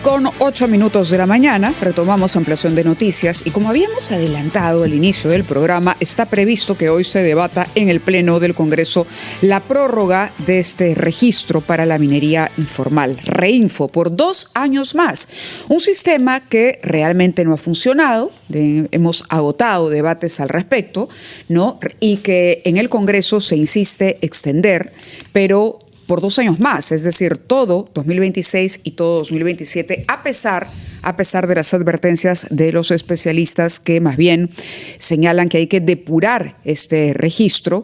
6:08 de la mañana, retomamos ampliación de noticias y como habíamos adelantado al inicio del programa, está previsto que hoy se debata en el Pleno del Congreso la prórroga de este registro para la minería informal, REINFO, por 2 años más. Un sistema que realmente no ha funcionado, hemos agotado debates al respecto, ¿no? Y que en el Congreso se insiste extender, pero por 2 años más, es decir, todo 2026 y todo 2027, a pesar de las advertencias de los especialistas que más bien señalan que hay que depurar este registro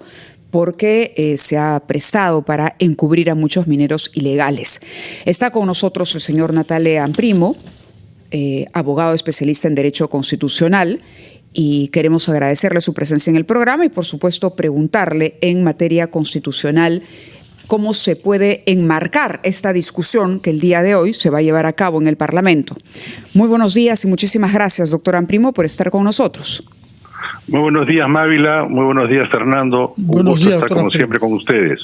porque se ha prestado para encubrir a muchos mineros ilegales. Está con nosotros el señor Natale Primo, abogado especialista en Derecho Constitucional, y queremos agradecerle su presencia en el programa y, por supuesto, preguntarle en materia constitucional cómo se puede enmarcar esta discusión que el día de hoy se va a llevar a cabo en el Parlamento. Muy buenos días y muchísimas gracias, doctor Primo, por estar con nosotros. Muy buenos días, Mávila. Muy buenos días, Fernando. Buenos días, estar como siempre con ustedes.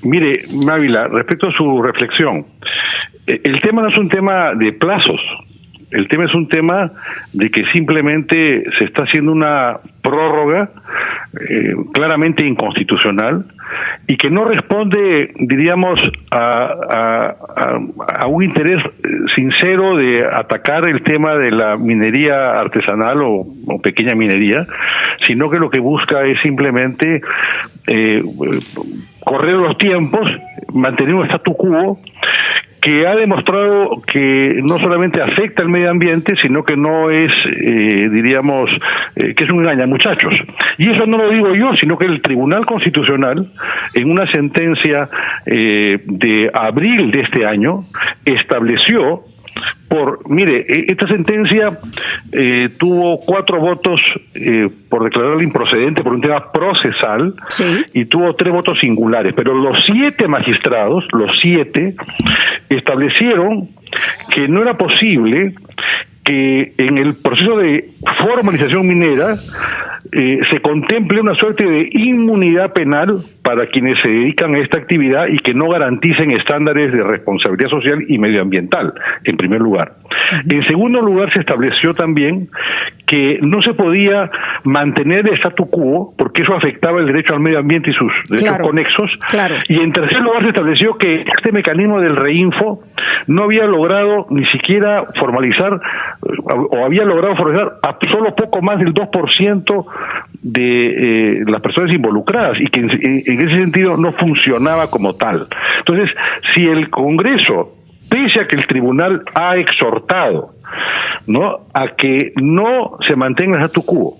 Mire, Mávila, respecto a su reflexión, el tema no es un tema de plazos. El tema es un tema de que simplemente se está haciendo una prórroga claramente inconstitucional y que no responde, diríamos, a un interés sincero de atacar el tema de la minería artesanal o pequeña minería, sino que lo que busca es simplemente correr los tiempos, mantener un statu quo que ha demostrado que no solamente afecta al medio ambiente, sino que no es, diríamos, que es un engañamuchachos. Y eso no lo digo yo, sino que el Tribunal Constitucional, en una sentencia de abril de este año, estableció mire, esta sentencia tuvo 4 votos por declararla improcedente por un tema procesal, sí, y tuvo 3 votos singulares, pero los 7 magistrados, establecieron que no era posible que en el proceso de formalización minera se contemple una suerte de inmunidad penal para quienes se dedican a esta actividad y que no garanticen estándares de responsabilidad social y medioambiental, en primer lugar. En segundo lugar, se estableció también que no se podía mantener el statu quo porque eso afectaba el derecho al medio ambiente y sus derechos conexos. Claro. Y en tercer lugar, se estableció que este mecanismo del REINFO no había logrado ni siquiera formalizar o había logrado formalizar a solo poco más del 2% de las personas involucradas y que en ese sentido no funcionaba como tal. Entonces, si el Congreso, pese a que el tribunal ha exhortado, ¿no?, a que no se mantenga el statu quo,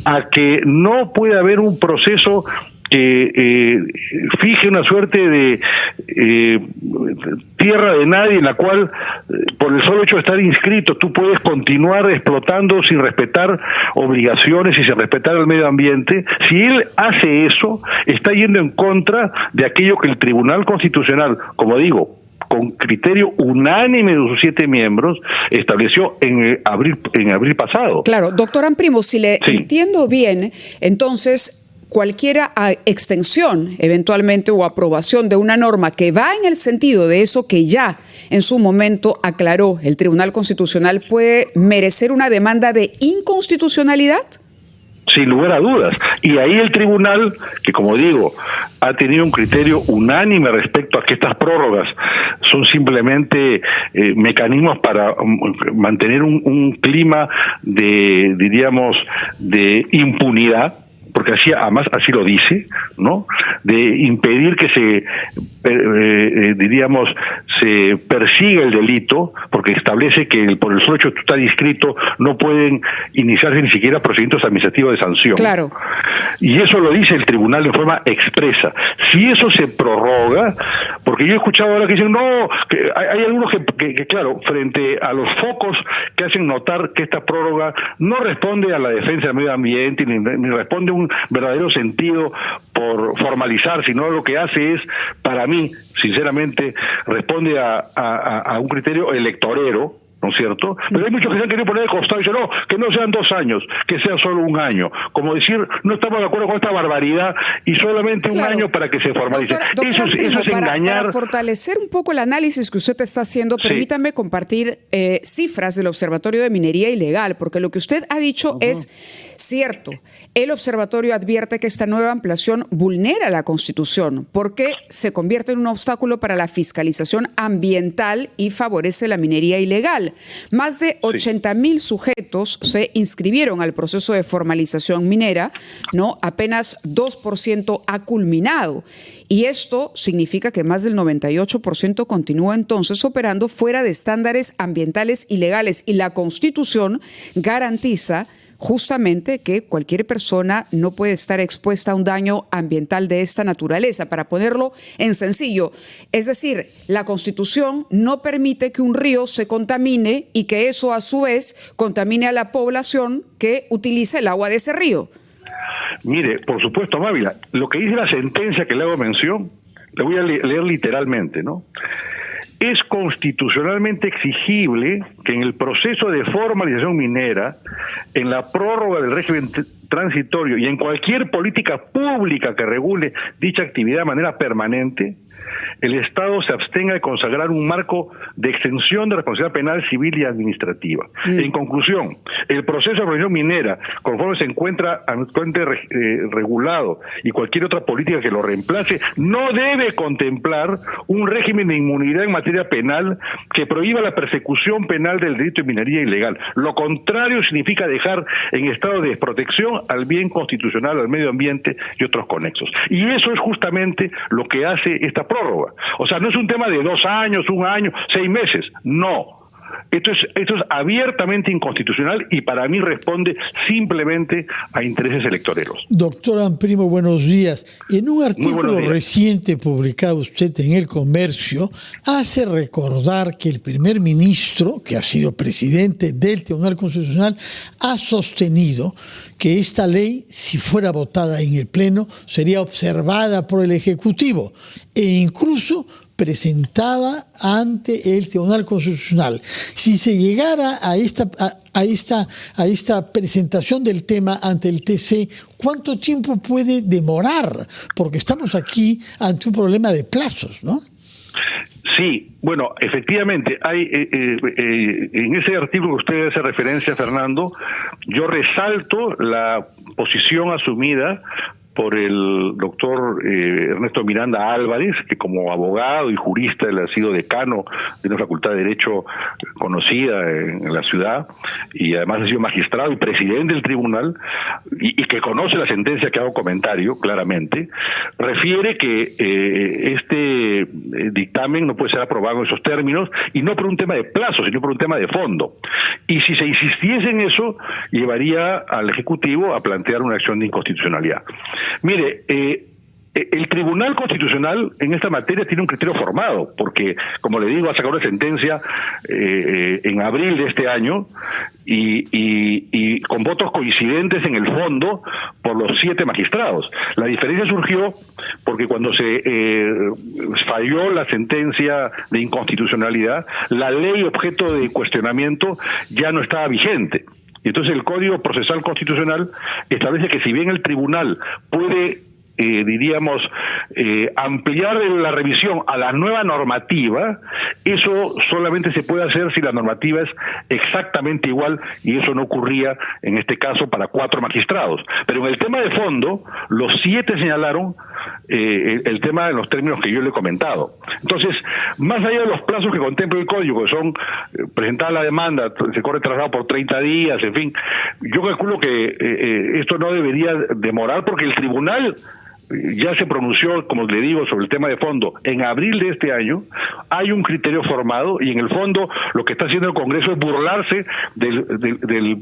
a que no puede haber un proceso que fije una suerte de tierra de nadie en la cual por el solo hecho de estar inscrito tú puedes continuar explotando sin respetar obligaciones y sin respetar el medio ambiente. Si él hace eso, está yendo en contra de aquello que el Tribunal Constitucional, como digo, con criterio unánime de sus 7 miembros, estableció en abril pasado. Claro, doctor Primo, si le entiendo bien, entonces cualquier extensión eventualmente o aprobación de una norma que va en el sentido de eso que ya en su momento aclaró el Tribunal Constitucional puede merecer una demanda de inconstitucionalidad. Sin lugar a dudas. Y ahí el tribunal, que como digo, ha tenido un criterio unánime respecto a que estas prórrogas son simplemente mecanismos para mantener un clima de, diríamos, de impunidad, porque además así lo dice, ¿no?, de impedir que diríamos, se persiga el delito, porque establece que por el solo hecho de estar inscrito no pueden iniciarse ni siquiera procedimientos administrativos de sanción. Claro. Y eso lo dice el tribunal de forma expresa. Si eso se prorroga, porque yo he escuchado ahora que dicen, no, que hay algunos que claro, frente a los focos que hacen notar que esta prórroga no responde a la defensa del medio ambiente, ni responde a un verdadero sentido por formalizar, sino lo que hace es, para mí, sinceramente, responde a un criterio electorero, ¿no es cierto? Pero hay muchos que se han querido poner de costado y dicen, no, que no sean 2 años, que sea solo 1 año. Como decir, no estamos de acuerdo con esta barbaridad y solamente un año para que se formalice. Doctora, eso es engañar. Para fortalecer un poco el análisis que usted está haciendo, permítame compartir cifras del Observatorio de Minería Ilegal, porque lo que usted ha dicho es cierto. El observatorio advierte que esta nueva ampliación vulnera la Constitución porque se convierte en un obstáculo para la fiscalización ambiental y favorece la minería ilegal. Más de 80.000 sujetos se inscribieron al proceso de formalización minera, ¿no? Apenas 2% ha culminado. Y esto significa que más del 98% continúa entonces operando fuera de estándares ambientales y legales. Y la Constitución garantiza justamente que cualquier persona no puede estar expuesta a un daño ambiental de esta naturaleza. Para ponerlo en sencillo, es decir, la Constitución no permite que un río se contamine y que eso a su vez contamine a la población que utiliza el agua de ese río. Mire, por supuesto, Mávila, lo que dice la sentencia que le hago mención, le voy a leer literalmente, ¿no? Es constitucionalmente exigible que en el proceso de formalización minera, en la prórroga del régimen transitorio y en cualquier política pública que regule dicha actividad de manera permanente, el Estado se abstenga de consagrar un marco de exención de responsabilidad penal, civil y administrativa. En conclusión, el proceso de formalización minera, conforme se encuentra actualmente regulado y cualquier otra política que lo reemplace, no debe contemplar un régimen de inmunidad en materia penal que prohíba la persecución penal del delito de minería ilegal. Lo contrario significa dejar en estado de desprotección al bien constitucional, al medio ambiente y otros conexos. Y eso es justamente lo que hace esta prórroga. O sea, no es un tema de 2 años, 1 año, 6 meses, no. Esto es abiertamente inconstitucional y para mí responde simplemente a intereses electoreros. Doctor Amprimo, buenos días. En un artículo reciente publicado usted en El Comercio, hace recordar que el primer ministro, que ha sido presidente del Tribunal Constitucional, ha sostenido que esta ley, si fuera votada en el Pleno, sería observada por el Ejecutivo e incluso presentada ante el Tribunal Constitucional. Si se llegara a esta presentación del tema ante el TC, ¿cuánto tiempo puede demorar? Porque estamos aquí ante un problema de plazos, ¿no? Sí, bueno, efectivamente, hay en ese artículo que usted hace referencia, Fernando, yo resalto la posición asumida por el doctor Ernesto Miranda Álvarez, que como abogado y jurista él ha sido decano de una facultad de Derecho conocida en la ciudad, y además ha sido magistrado y presidente del tribunal, y que conoce la sentencia que hago comentario, claramente, refiere que este dictamen no puede ser aprobado en esos términos, y no por un tema de plazo, sino por un tema de fondo. Y si se insistiese en eso, llevaría al Ejecutivo a plantear una acción de inconstitucionalidad. Mire, el Tribunal Constitucional en esta materia tiene un criterio formado, porque, como le digo, ha sacado una sentencia en abril de este año y con votos coincidentes en el fondo por los 7 magistrados. La diferencia surgió porque cuando se falló la sentencia de inconstitucionalidad, la ley objeto de cuestionamiento ya no estaba vigente. Y entonces el Código Procesal Constitucional establece que si bien el tribunal puede, ampliar la revisión a la nueva normativa, eso solamente se puede hacer si la normativa es exactamente igual, y eso no ocurría en este caso para 4 magistrados. Pero en el tema de fondo, los 7 señalaron el tema en los términos que yo le he comentado. Entonces, más allá de los plazos que contempla el código, que son presentar la demanda, se corre traslado por 30 días, en fin, yo calculo que esto no debería demorar, porque el tribunal ya se pronunció, como le digo, sobre el tema de fondo en abril de este año. Hay un criterio formado y en el fondo lo que está haciendo el Congreso es burlarse de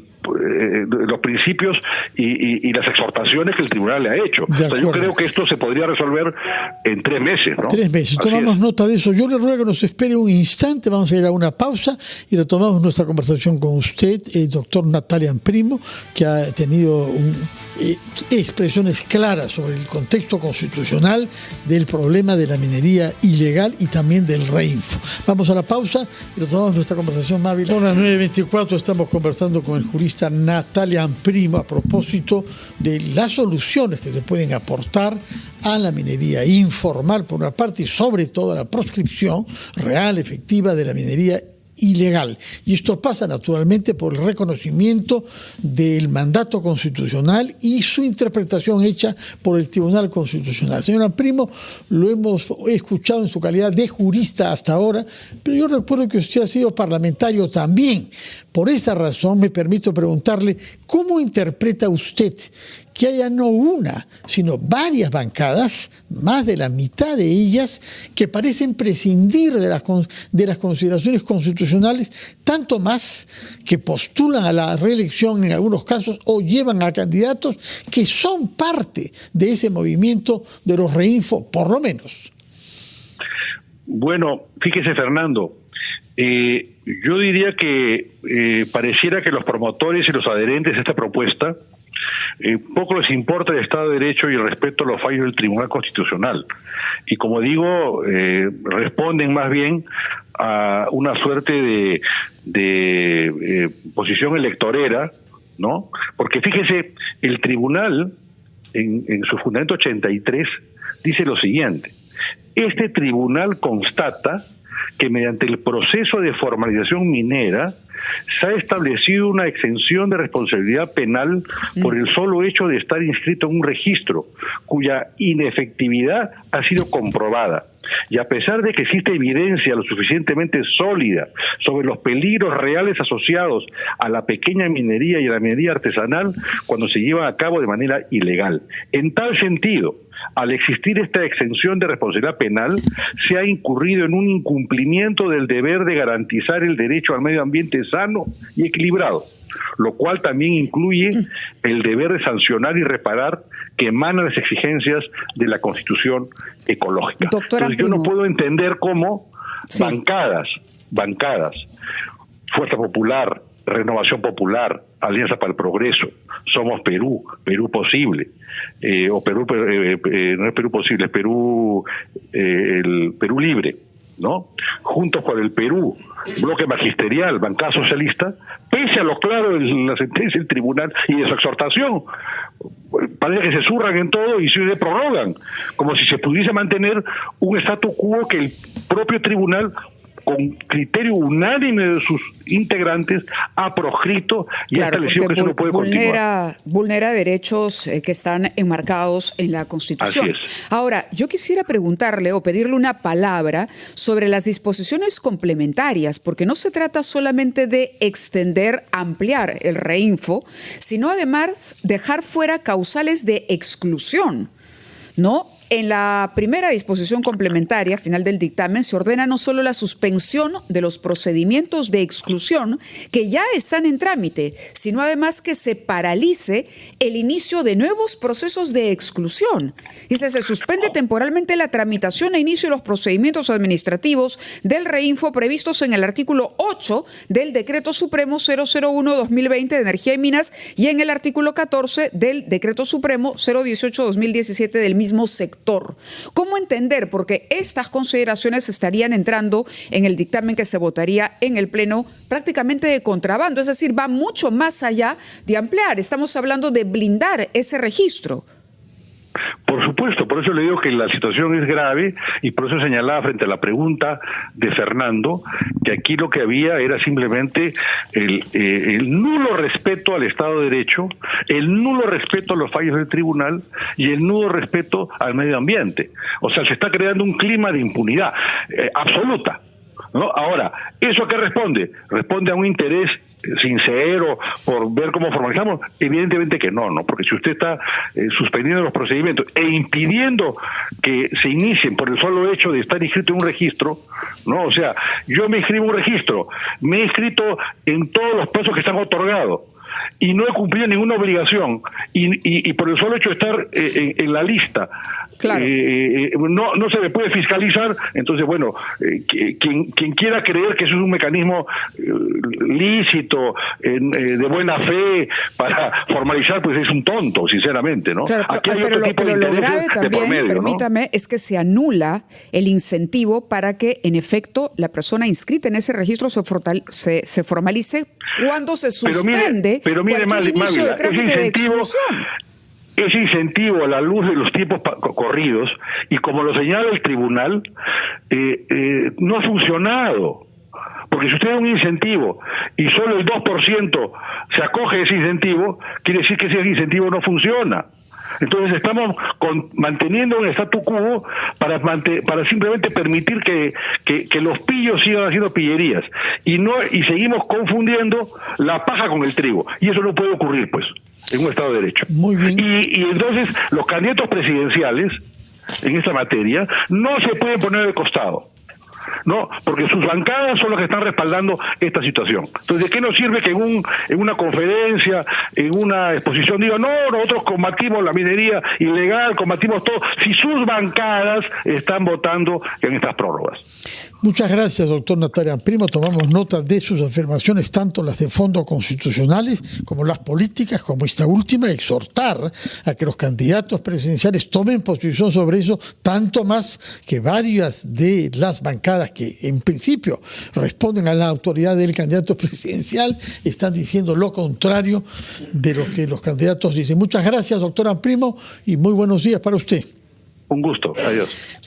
los principios y las exhortaciones aportaciones que el tribunal le ha hecho. O sea, yo creo que esto se podría resolver en 3 meses, ¿no? 3 meses. Tomamos nota de eso. Yo le ruego que nos espere un instante, vamos a ir a una pausa y retomamos nuestra conversación con usted, el doctor Natalian Primo, que ha tenido expresiones claras sobre el contexto constitucional del problema de la minería ilegal y también del Reinfo. Vamos a la pausa y retomamos nuestra conversación, Mávila. Son las 9:24, estamos conversando con el jurista Natalian Primo a propósito de las soluciones que se pueden aportar a la minería informal por una parte y sobre todo a la proscripción real, efectiva de la minería ilegal. Y esto pasa naturalmente por el reconocimiento del mandato constitucional y su interpretación hecha por el Tribunal Constitucional. Señora Primo, lo hemos escuchado en su calidad de jurista hasta ahora, pero yo recuerdo que usted ha sido parlamentario también. Por esa razón me permito preguntarle, ¿cómo interpreta usted que haya no una, sino varias bancadas, más de la mitad de ellas, que parecen prescindir de las consideraciones constitucionales, tanto más que postulan a la reelección en algunos casos o llevan a candidatos que son parte de ese movimiento de los Reinfo, por lo menos? Bueno, fíjese, Fernando, yo diría que pareciera que los promotores y los adherentes a esta propuesta poco les importa el Estado de Derecho y el respeto a los fallos del Tribunal Constitucional. Y como digo, responden más bien a una suerte de posición electorera, ¿no? Porque fíjese, el Tribunal, en su fundamento 83, dice lo siguiente: este Tribunal constata que mediante el proceso de formalización minera se ha establecido una exención de responsabilidad penal por el solo hecho de estar inscrito en un registro cuya inefectividad ha sido comprobada. Y a pesar de que existe evidencia lo suficientemente sólida sobre los peligros reales asociados a la pequeña minería y a la minería artesanal cuando se lleva a cabo de manera ilegal. En tal sentido, al existir esta exención de responsabilidad penal, se ha incurrido en un incumplimiento del deber de garantizar el derecho al medio ambiente sano y equilibrado, lo cual también incluye el deber de sancionar y reparar que emanan las exigencias de la Constitución ecológica. Entonces, yo no puedo entender cómo bancadas, Fuerza Popular, Renovación Popular, Alianza para el Progreso, Somos Perú, Perú Posible, no es Perú Posible, es Perú, el Perú Libre, ¿no? Juntos por el Perú, Bloque Magisterial, Bancada Socialista, pese a lo claro de la sentencia del tribunal y de su exhortación, parece que se zurran en todo y se prorrogan, como si se pudiese mantener un statu quo que el propio tribunal, con criterio unánime de sus integrantes, ha proscrito y ha establecido que eso no puede continuar. Vulnera derechos que están enmarcados en la Constitución. Así es. Ahora, yo quisiera preguntarle o pedirle una palabra sobre las disposiciones complementarias, porque no se trata solamente de extender, ampliar el Reinfo, sino además dejar fuera causales de exclusión, ¿no? En la primera disposición complementaria, final del dictamen, se ordena no solo la suspensión de los procedimientos de exclusión que ya están en trámite, sino además que se paralice el inicio de nuevos procesos de exclusión. Dice, se suspende temporalmente la tramitación e inicio de los procedimientos administrativos del Reinfo previstos en el artículo 8 del Decreto Supremo 001-2020 de Energía y Minas y en el artículo 14 del Decreto Supremo 018-2017 del mismo sector. ¿Cómo entender? Porque estas consideraciones estarían entrando en el dictamen que se votaría en el Pleno prácticamente de contrabando, es decir, va mucho más allá de ampliar. Estamos hablando de blindar ese registro. Por supuesto, por eso le digo que la situación es grave y por eso señalaba frente a la pregunta de Fernando que aquí lo que había era simplemente el nulo respeto al Estado de Derecho, el nulo respeto a los fallos del tribunal y el nulo respeto al medio ambiente. O sea, se está creando un clima de impunidad absoluta, ¿no? Ahora, ¿eso a qué responde? ¿Responde a un interés sincero por ver cómo formalizamos? Evidentemente que no, porque si usted está suspendiendo los procedimientos e impidiendo que se inicien por el solo hecho de estar inscrito en un registro, ¿no? O sea, yo me inscribo en un registro, me he inscrito en todos los plazos que están otorgados, y no he cumplido ninguna obligación, y por el solo hecho de estar en la lista, claro, no se le puede fiscalizar. Entonces, bueno, quien quiera creer que eso es un mecanismo lícito, de buena fe, para formalizar, pues es un tonto, sinceramente, ¿no? Claro, Aquí hay pero otro tipo de lo grave intereses de por también, medio, permítame, ¿no? es que se anula el incentivo para que, en efecto, la persona inscrita en ese registro se formalice cuando se suspende cualquier inicio de trámite de exclusión. Ese incentivo, a la luz de los tiempos corridos, y como lo señala el tribunal, no ha funcionado. Porque si usted da un incentivo y solo el 2% se acoge a ese incentivo, quiere decir que ese incentivo no funciona. Entonces estamos manteniendo un statu quo para simplemente permitir que los pillos sigan haciendo pillerías, y seguimos confundiendo la paja con el trigo, y eso no puede ocurrir, pues, en un Estado de Derecho. Muy bien. Y entonces los candidatos presidenciales en esta materia no se pueden poner de costado, ¿no? Porque sus bancadas son los que están respaldando esta situación. Entonces, ¿de qué nos sirve que en una conferencia, en una exposición, digan, no, nosotros combatimos la minería ilegal, combatimos todo, si sus bancadas están votando en estas prórrogas? Muchas gracias, doctor Natarian Primo. Tomamos nota de sus afirmaciones, tanto las de fondo constitucionales como las políticas, como esta última, exhortar a que los candidatos presidenciales tomen posición sobre eso, tanto más que varias de las bancadas que en principio responden a la autoridad del candidato presidencial están diciendo lo contrario de lo que los candidatos dicen. Muchas gracias, doctor Primo, y muy buenos días para usted. Un gusto. Adiós.